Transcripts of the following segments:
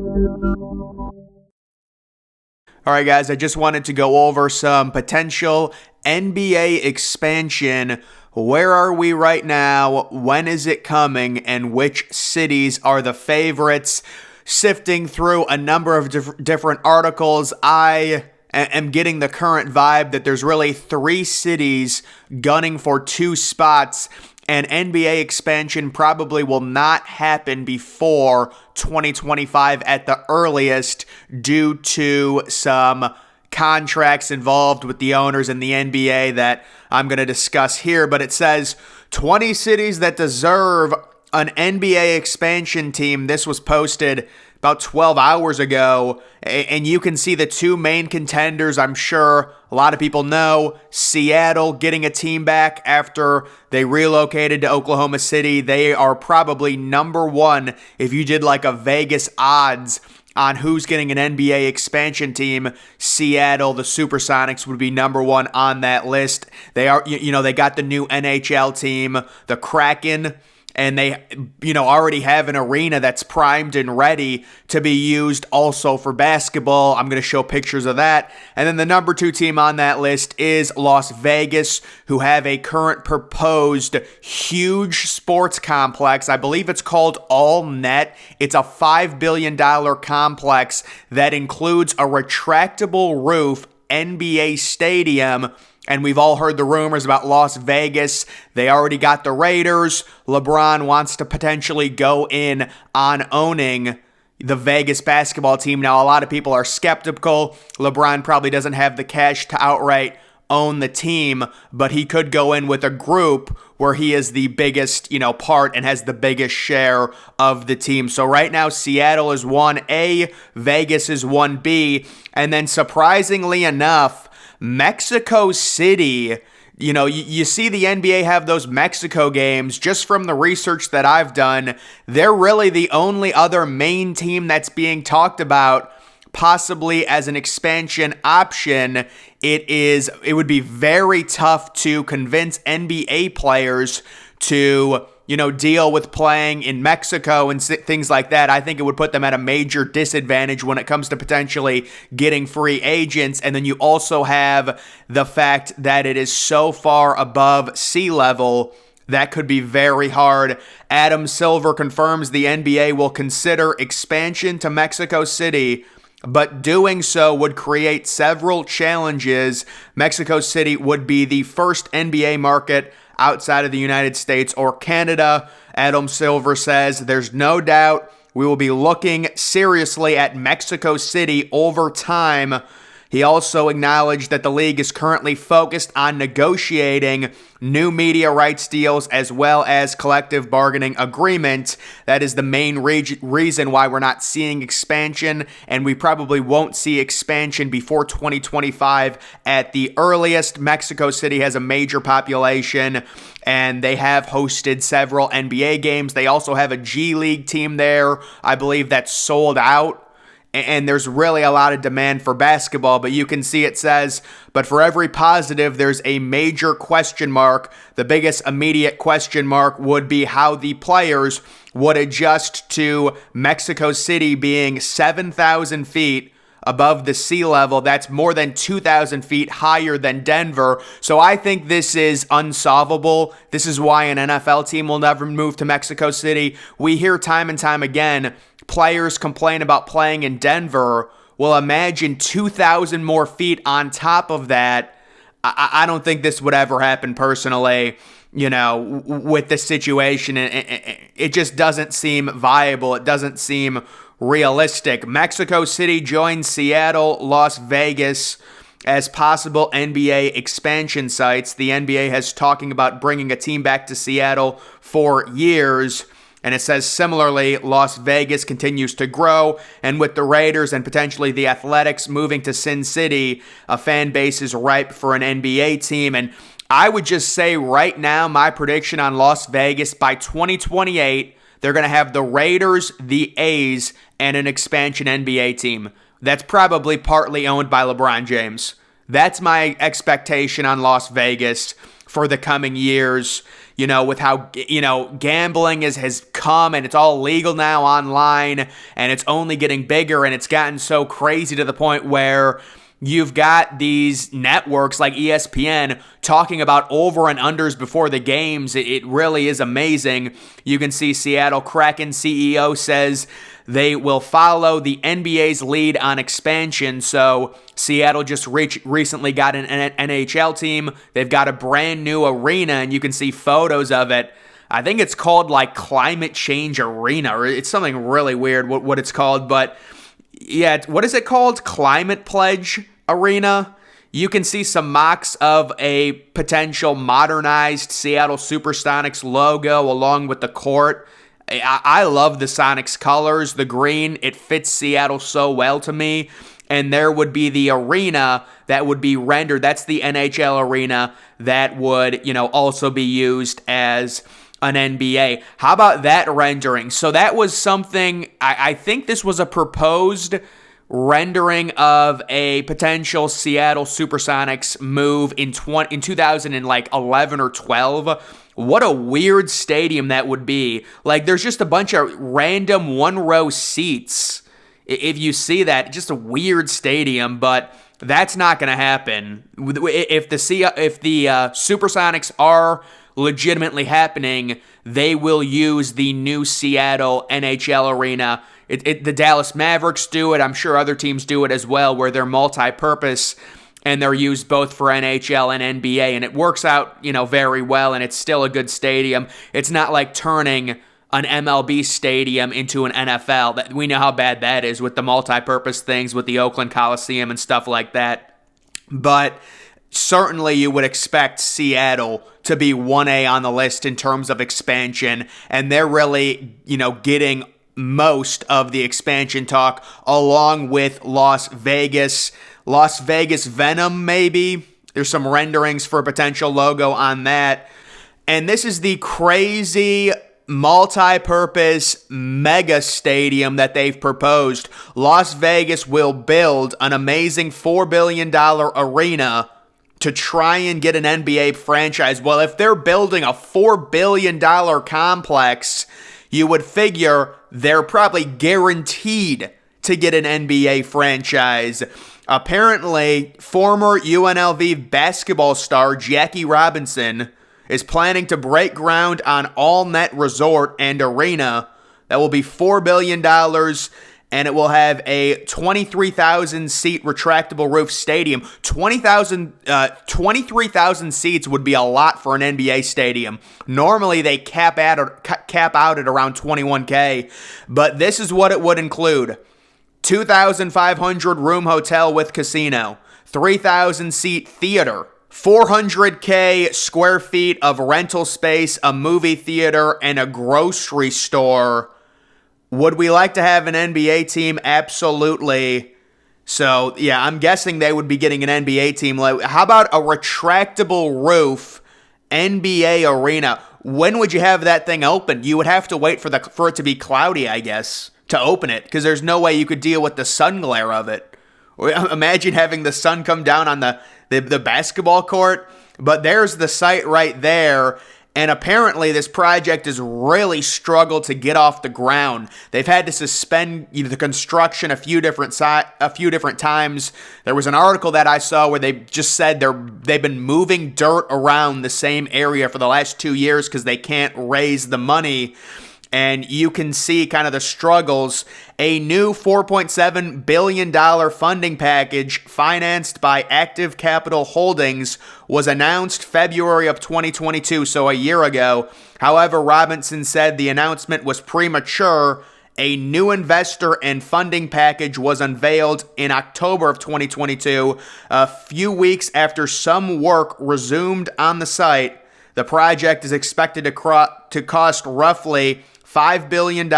All right, guys, I just wanted to go over some potential NBA expansion. Where are we right now? When is it coming? And which cities are the favorites? Sifting through a number of different articles, I am getting the current vibe that there's really 3 cities gunning for 2 spots, and NBA expansion probably will not happen before 2025 at the earliest due to some contracts involved with the owners in the NBA that I'm going to discuss here. But it says 20 cities that deserve an NBA expansion team. This was posted about 12 hours ago, and you can see the 2 main contenders. I'm sure a lot of people know Seattle getting a team back after they relocated to Oklahoma City. They are probably number 1 if you did like a Vegas odds on who's getting an NBA expansion team. Seattle, the Supersonics, would be number 1 on that list. They are, they got the new NHL team, the Kraken, and they, already have an arena that's primed and ready to be used also for basketball. I'm going to show pictures of that. And then the number 2 team on that list is Las Vegas, who have a current proposed huge sports complex. I believe it's called All Net. It's a $5 billion complex that includes a retractable roof NBA stadium. And we've all heard the rumors about Las Vegas. They already got the Raiders. LeBron wants to potentially go in on owning the Vegas basketball team. Now, a lot of people are skeptical. LeBron probably doesn't have the cash to outright own the team, but he could go in with a group where he is the biggest, part and has the biggest share of the team. So right now, Seattle is 1A, Vegas is 1B, and then surprisingly enough, Mexico City, you see the NBA have those Mexico games. Just from the research that I've done, they're really the only other main team that's being talked about possibly as an expansion option. It would be very tough to convince NBA players to deal with playing in Mexico and things like that. I think it would put them at a major disadvantage when it comes to potentially getting free agents. And then you also have the fact that it is so far above sea level that could be very hard. Adam Silver confirms the NBA will consider expansion to Mexico City, but doing so would create several challenges. Mexico City would be the first NBA market outside of the United States or Canada. Adam Silver says, there's no doubt we will be looking seriously at Mexico City over time. He also acknowledged that the league is currently focused on negotiating new media rights deals as well as collective bargaining agreement. That is the main reason why we're not seeing expansion, and we probably won't see expansion before 2025 at the earliest. Mexico City has a major population, and they have hosted several NBA games. They also have a G League team there, I believe, that's sold out. And there's really a lot of demand for basketball, but you can see it says, but for every positive, there's a major question mark. The biggest immediate question mark would be how the players would adjust to Mexico City being 7,000 feet above the sea level. That's more than 2,000 feet higher than Denver. So I think this is unsolvable. This is why an NFL team will never move to Mexico City. We hear time and time again, players complain about playing in Denver. Well, imagine 2,000 more feet on top of that. I don't think this would ever happen personally, with the situation. It just doesn't seem viable. It doesn't seem realistic. Mexico City joins Seattle, Las Vegas as possible NBA expansion sites. The NBA has talking about bringing a team back to Seattle for years. And it says similarly, Las Vegas continues to grow, and with the Raiders and potentially the Athletics moving to Sin City, a fan base is ripe for an NBA team. And I would just say right now, my prediction on Las Vegas, by 2028, they're going to have the Raiders, the A's, and an expansion NBA team. That's probably partly owned by LeBron James. That's my expectation on Las Vegas for the coming years, with how, gambling has come and it's all legal now online and it's only getting bigger and it's gotten so crazy to the point where you've got these networks like ESPN talking about over and unders before the games. It really is amazing. You can see Seattle Kraken CEO says they will follow the NBA's lead on expansion. So Seattle just recently got an NHL team. They've got a brand new arena, and you can see photos of it. I think it's called like Climate Change Arena, or it's something really weird what it's called. But yeah, what is it called? Climate Pledge Arena. You can see some mocks of a potential modernized Seattle Supersonics logo along with the court. I love the Sonics colors, the green. It fits Seattle so well to me. And there would be the arena that would be rendered. That's the NHL arena that would, also be used as an NBA. How about that rendering? So that was something, I think this was a proposed rendering of a potential Seattle Supersonics move in 2011 or 12. What a weird stadium that would be. Like, there's just a bunch of random one-row seats. If you see that, just a weird stadium, but that's not going to happen. If the Supersonics are legitimately happening, they will use the new Seattle NHL arena. The Dallas Mavericks do it. I'm sure other teams do it as well, where they're multi-purpose and they're used both for NHL and NBA, and it works out, very well, and it's still a good stadium. It's not like turning an MLB stadium into an NFL. We know how bad that is with the multi-purpose things, with the Oakland Coliseum and stuff like that. But certainly you would expect Seattle to be 1A on the list in terms of expansion, and they're really, getting most of the expansion talk along with Las Vegas Venom, maybe. There's some renderings for a potential logo on that. And this is the crazy multi-purpose mega stadium that they've proposed. Las Vegas will build an amazing $4 billion arena to try and get an NBA franchise. Well, if they're building a $4 billion complex, you would figure they're probably guaranteed to get an NBA franchise. Apparently, former UNLV basketball star Jackie Robinson is planning to break ground on All Net Resort and Arena. That will be $4 billion, and it will have a 23,000-seat retractable roof stadium. 23,000 seats would be a lot for an NBA stadium. Normally, they cap out at around 21K, but this is what it would include. 2,500 room hotel with casino, 3,000 seat theater, 400K square feet of rental space, a movie theater, and a grocery store. Would we like to have an NBA team? Absolutely. So, yeah, I'm guessing they would be getting an NBA team. How about a retractable roof NBA arena? When would you have that thing open? You would have to wait for it to be cloudy, I guess, to open it, because there's no way you could deal with the sun glare of it. Imagine having the sun come down on the basketball court. But there's the site right there. And apparently this project has really struggled to get off the ground. They've had to suspend the construction a few different times. There was an article that I saw where they just said they've been moving dirt around the same area for the last 2 years because they can't raise the money. And you can see kind of the struggles. A new $4.7 billion funding package financed by Active Capital Holdings was announced February of 2022, so a year ago. However, Robinson said the announcement was premature. A new investor and funding package was unveiled in October of 2022, a few weeks after some work resumed on the site. The project is expected to cost roughly $5 billion,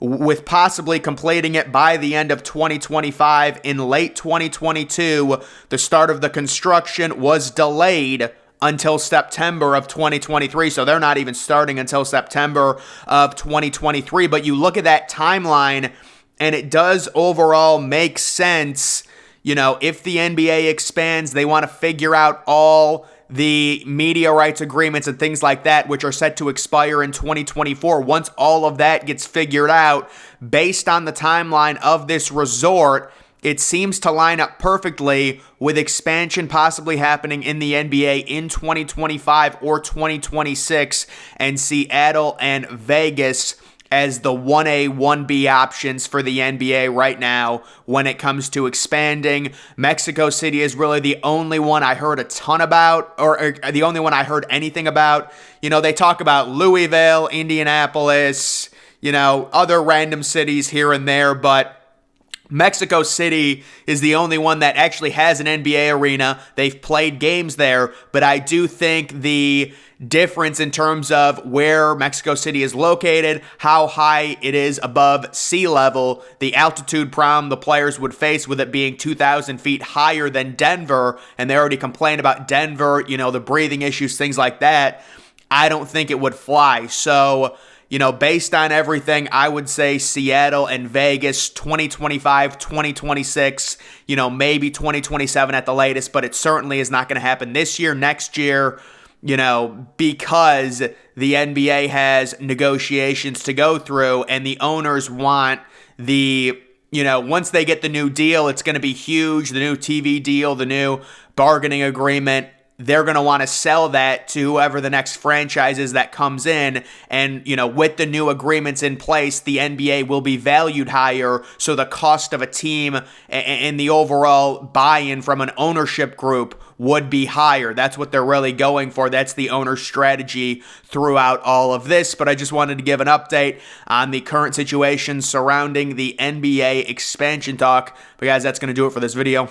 with possibly completing it by the end of 2025. In late 2022, the start of the construction was delayed until September of 2023, so they're not even starting until September of 2023. But you look at that timeline, and it does overall make sense. If the NBA expands, they want to figure out all the media rights agreements and things like that, which are set to expire in 2024, once all of that gets figured out, based on the timeline of this resort, it seems to line up perfectly with expansion possibly happening in the NBA in 2025 or 2026, and Seattle and Vegas as the 1A, 1B options for the NBA right now when it comes to expanding. Mexico City is really the only one I heard a ton about, or the only one I heard anything about. You know, they talk about Louisville, Indianapolis, you know, other random cities here and there, but Mexico City is the only one that actually has an NBA arena. They've played games there, but I do think the difference in terms of where Mexico City is located, how high it is above sea level, the altitude problem the players would face with it being 2,000 feet higher than Denver, and they already complained about Denver, you know, the breathing issues, things like that. I don't think it would fly. So, you know, based on everything, I would say Seattle and Vegas, 2025, 2026, you know, maybe 2027 at the latest, but it certainly is not going to happen this year, next year, you know, because the NBA has negotiations to go through and the owners want the, you know, once they get the new deal, it's going to be huge, the new TV deal, the new bargaining agreement. They're going to want to sell that to whoever the next franchise is that comes in. And, you know, with the new agreements in place, the NBA will be valued higher. So the cost of a team and the overall buy-in from an ownership group would be higher. That's what they're really going for. That's the owner's strategy throughout all of this. But I just wanted to give an update on the current situation surrounding the NBA expansion talk. But guys, that's going to do it for this video.